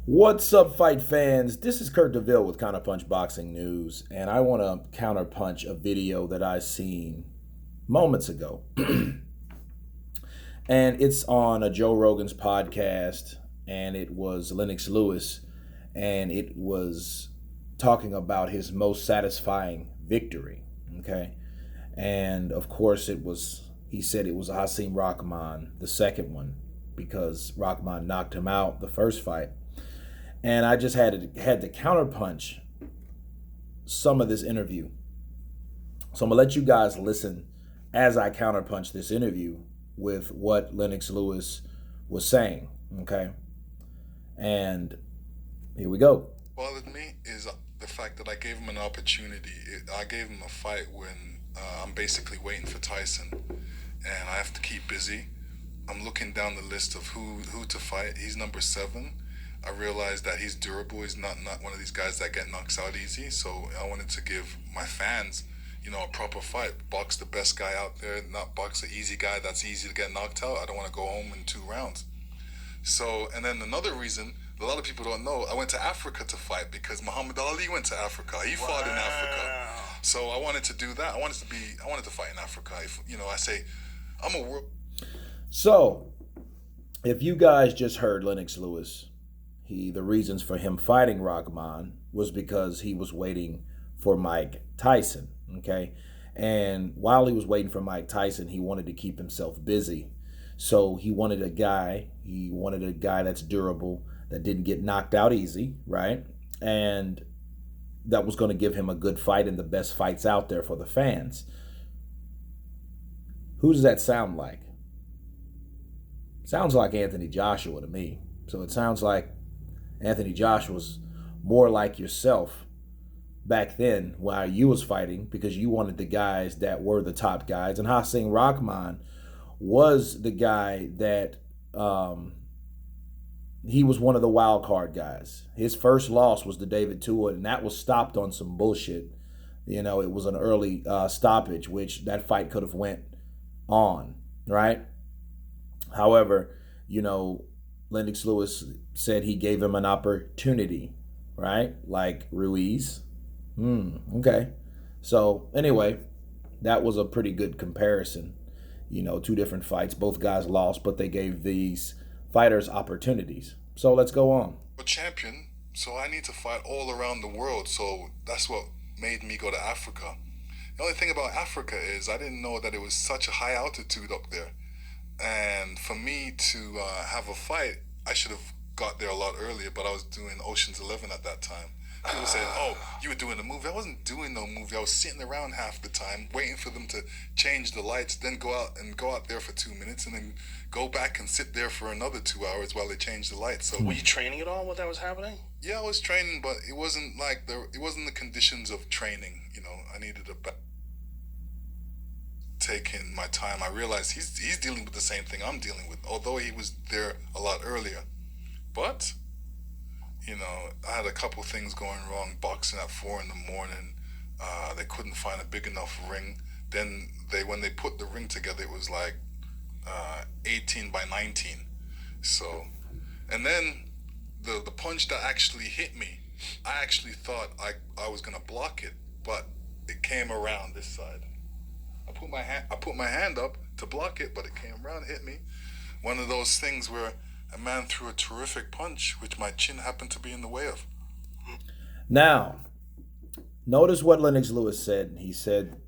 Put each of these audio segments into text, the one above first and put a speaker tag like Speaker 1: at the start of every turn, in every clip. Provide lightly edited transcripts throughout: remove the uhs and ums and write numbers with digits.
Speaker 1: What's up, fight fans? This is Kurt DeVille with Counterpunch Boxing News, and I want to counterpunch a video that I seen moments ago. And it's on a Joe Rogan's podcast, and it was Lennox Lewis, and it was talking about his most satisfying victory. Okay. And of course, he said it was Hasim Rahman, the second one, because Rahman knocked him out the first fight. And I just had to counterpunch some of this interview. So I'm gonna let you guys listen as I counterpunch this interview with what Lennox Lewis was saying. Okay, and here we go.
Speaker 2: What bothered me is the fact that I gave him an opportunity. I gave him a fight when I'm basically waiting for Tyson, and I have to keep busy. I'm looking down the list of who to fight. He's number 7. I realized that he's durable. He's not one of these guys that get knocked out easy. So I wanted to give my fans, a proper fight. Box the best guy out there, not box the easy guy that's easy to get knocked out. I don't want to go home in 2 rounds. So, and then another reason, a lot of people don't know, I went to Africa to fight because Muhammad Ali went to Africa. He fought in Africa. So I wanted to do that. I wanted to fight in Africa. I say, I'm a world.
Speaker 1: So, if you guys just heard Lennox Lewis, the reasons for him fighting Rahman was because he was waiting for Mike Tyson, okay? And while he was waiting for Mike Tyson, he wanted to keep himself busy. So he wanted a guy that's durable, that didn't get knocked out easy, right? And that was going to give him a good fight and the best fights out there for the fans. Who does that sound like? Sounds like Anthony Joshua to me. So it sounds like Anthony Joshua's more like yourself back then while you was fighting, because you wanted the guys that were the top guys. And Hasim Rahman was the guy that he was one of the wild card guys. His first loss was to David Tua, and that was stopped on some bullshit. It was an early stoppage, which that fight could have went on, right? However, Lennox Lewis said he gave him an opportunity, right? Like Ruiz. Okay. So anyway, that was a pretty good comparison. 2 different fights. Both guys lost, but they gave these fighters opportunities. So let's go on.
Speaker 2: A champion, so I need to fight all around the world. So that's what made me go to Africa. The only thing about Africa is I didn't know that it was such a high altitude up there. And for me to have a fight, I should have got there a lot earlier, but I was doing Ocean's 11 at that time. People saying, oh, you were doing a movie. I wasn't doing no movie. I was sitting around half the time waiting for them to change the lights, then go out there for 2 minutes, and then go back and sit there for another 2 hours while they change the lights. So
Speaker 3: were you training at all while that was happening?
Speaker 2: Yeah, I was training, but it wasn't it wasn't the conditions of training. I needed taking my time. I realized he's dealing with the same thing I'm dealing with, although he was there a lot earlier. But I had a couple things going wrong. Boxing at 4 in the morning, they couldn't find a big enough ring. Then when they put the ring together, it was like 18 by 19. So, and then the punch that actually hit me, I actually thought I was gonna block it, but it came around this side. I put my hand up to block it, but it came around, hit me. One of those things where a man threw a terrific punch, which my chin happened to be in the way of.
Speaker 1: Now, notice what Lennox Lewis said. He said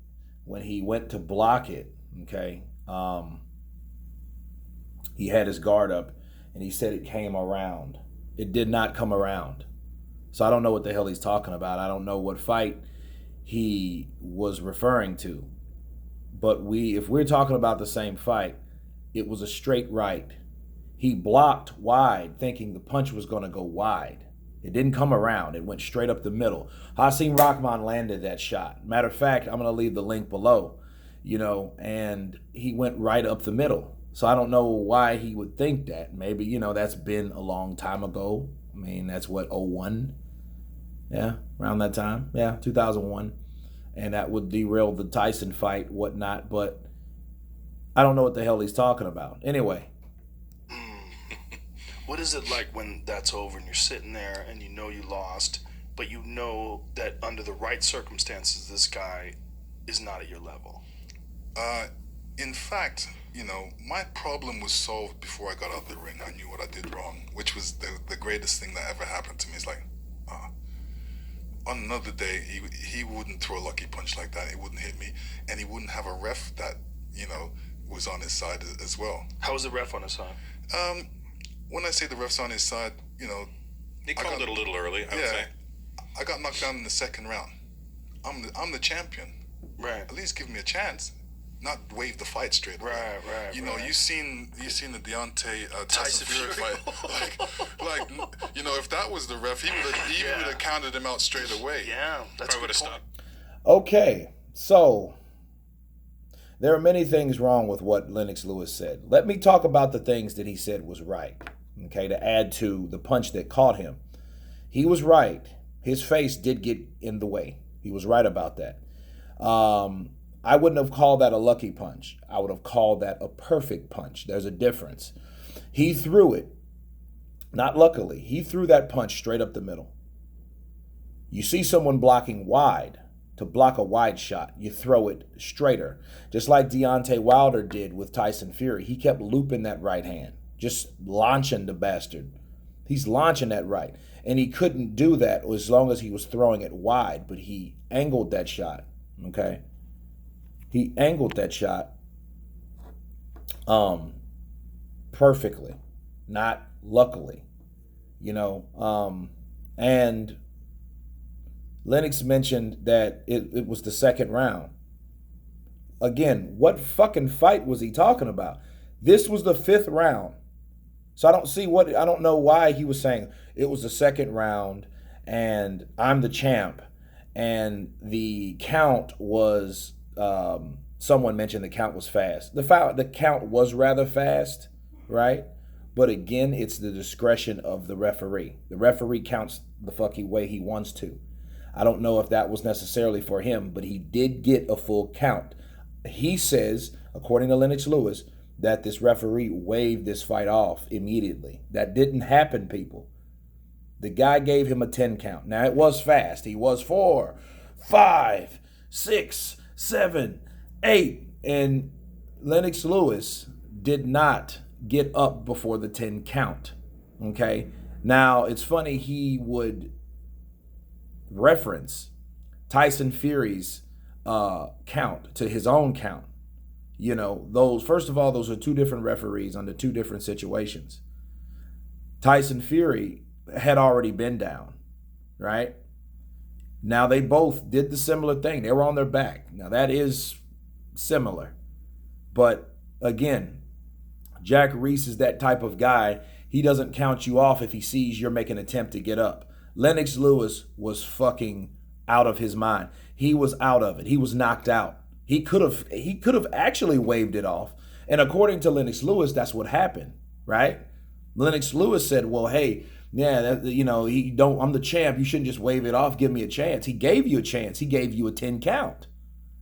Speaker 1: when he went to block it, okay, he had his guard up, and he said it came around. It did not come around. So I don't know what the hell he's talking about. I don't know what fight he was referring to. But if we're talking about the same fight, it was a straight right. He blocked wide, thinking the punch was going to go wide. It didn't come around. It went straight up the middle. Hasim Rahman landed that shot. Matter of fact, I'm going to leave the link below, and he went right up the middle. So I don't know why he would think that. Maybe, that's been a long time ago. I mean, that's what, '01? Yeah, around that time. Yeah, 2001. And that would derail the Tyson fight, whatnot. But I don't know what the hell he's talking about. Anyway.
Speaker 3: What is it like when that's over and you're sitting there and you know you lost, but you know that under the right circumstances, this guy is not at your level?
Speaker 2: In fact, my problem was solved before I got out the ring. I knew what I did wrong, which was the greatest thing that ever happened to me. It's like, on another day, he wouldn't throw a lucky punch like that. He wouldn't hit me, and he wouldn't have a ref that, was on his side as well.
Speaker 3: How was the ref on his side?
Speaker 2: When I say the ref's on his side,
Speaker 4: He called it a little early, I would say.
Speaker 2: I got knocked down in the second round. I'm the champion.
Speaker 3: Right.
Speaker 2: At least give me a chance. Not wave the fight straight away.
Speaker 3: Right.
Speaker 2: You seen the Deontay Tyson Fury fight. If that was the ref, he would have counted him out straight away.
Speaker 3: Yeah, that's
Speaker 4: Probably would have stopped.
Speaker 1: Okay, so there are many things wrong with what Lennox Lewis said. Let me talk about the things that he said was right, okay, to add to the punch that caught him. He was right. His face did get in the way. He was right about that. I wouldn't have called that a lucky punch. I would have called that a perfect punch. There's a difference. He threw it, not luckily. He threw that punch straight up the middle. You see someone blocking wide. To block a wide shot, you throw it straighter. Just like Deontay Wilder did with Tyson Fury. He kept looping that right hand, just launching the bastard. He's launching that right. And he couldn't do that as long as he was throwing it wide, but he angled that shot, okay? He angled that shot perfectly, not luckily, and Lennox mentioned that it was the second round. Again, what fucking fight was he talking about? This was the fifth round. So I don't know why he was saying it was the second round and I'm the champ. And the count was, someone mentioned the count was fast. The count was rather fast, right? But again, it's the discretion of the referee. The referee counts the fucking way he wants to. I don't know if that was necessarily for him, but he did get a full count. He says, according to Lennox Lewis, that this referee waved this fight off immediately. That didn't happen, people. The guy gave him a 10 count. Now, it was fast. He was 4, 5, 6, 7, 8. And Lennox Lewis did not get up before the 10 count. Okay? Now, it's funny he would reference Tyson Fury's count to his own count. First of all, those are two different referees under two different situations. Tyson Fury had already been down, right? Now they both did the similar thing. They were on their back. Now that is similar. But again, Jack Reese is that type of guy. He doesn't count you off if he sees you're making an attempt to get up. Lennox Lewis was fucking out of his mind. He was out of it. He was knocked out. He could have actually waved it off. And according to Lennox Lewis, that's what happened, right? Lennox Lewis said, well, hey, yeah, I'm the champ. You shouldn't just wave it off. Give me a chance. He gave you a chance. He gave you a 10 count.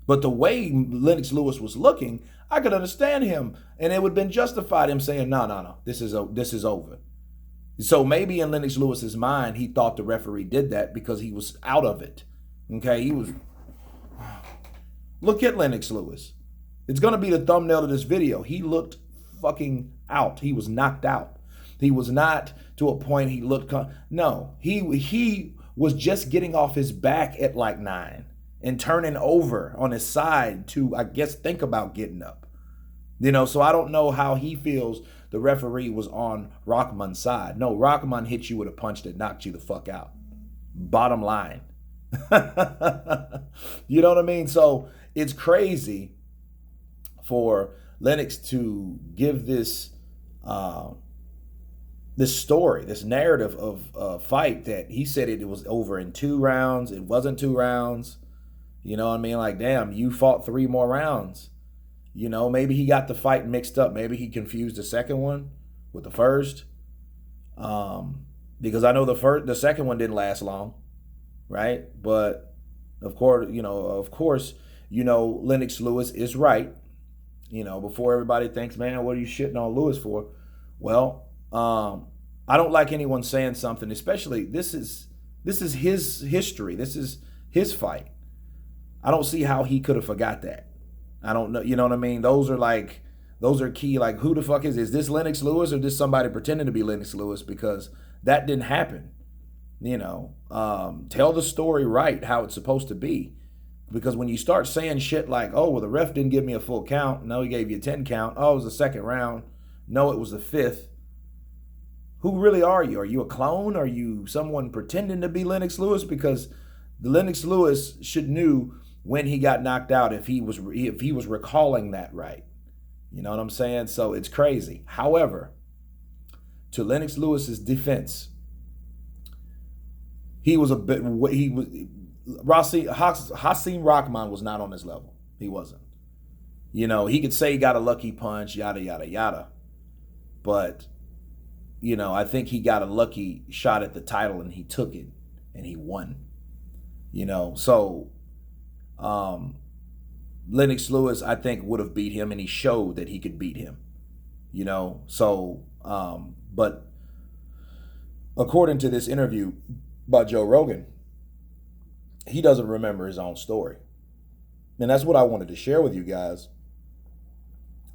Speaker 1: But the way Lennox Lewis was looking, I could understand him. And it would have been justified him saying, no, this is over. So maybe in Lennox Lewis's mind, he thought the referee did that because he was out of it. Okay, Look at Lennox Lewis. It's going to be the thumbnail of this video. He looked fucking out. He was knocked out. He was not to a point he looked... No, he was just getting off his back at like 9 and turning over on his side to, I guess, think about getting up. So I don't know how he feels the referee was on Rahman's side. No, Rahman hit you with a punch that knocked you the fuck out. Bottom line. You know what I mean? So it's crazy for Lennox to give this story, this narrative of a fight that he said it was over in 2 rounds. It wasn't 2 rounds. You know what I mean? Like, damn, you fought 3 more rounds. Maybe he got the fight mixed up. Maybe he confused the second one with the first. Because I know the second one didn't last long, right? But of course, Lennox Lewis is right. Before everybody thinks, man, what are you shitting on Lewis for? Well, I don't like anyone saying something, especially this is his history. This is his fight. I don't see how he could have forgot that. I don't know. You know what I mean? Those are key. Like, who the fuck is this Lennox Lewis or this somebody pretending to be Lennox Lewis? Because that didn't happen. You know, tell the story right, how it's supposed to be. Because when you start saying shit like, oh, well, the ref didn't give me a full count. No, he gave you a 10 count. Oh, it was the second round. No, it was the fifth. Who really are you? Are you a clone? Are you someone pretending to be Lennox Lewis? Because the Lennox Lewis should knew when he got knocked out if he was recalling that right. You know what I'm saying? So it's crazy. However, to Lennox Lewis's defense, Hasim Rahman was not on his level. He wasn't. You know, he could say he got a lucky punch, yada, yada, yada. But, you know, I think he got a lucky shot at the title and he took it and he won. You know, so Lennox Lewis, I think, would have beat him, and he showed that he could beat him. You know, so, but according to this interview by Joe Rogan, he doesn't remember his own story. And that's what I wanted to share with you guys.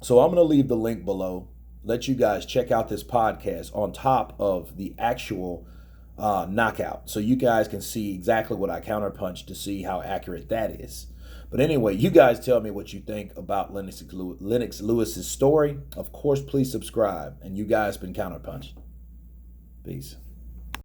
Speaker 1: So I'm going to leave the link below. Let you guys check out this podcast on top of the actual knockout. So you guys can see exactly what I counterpunched to see how accurate that is. But anyway, you guys tell me what you think about Lennox Lewis's story. Of course, please subscribe. And you guys been counterpunched. Peace.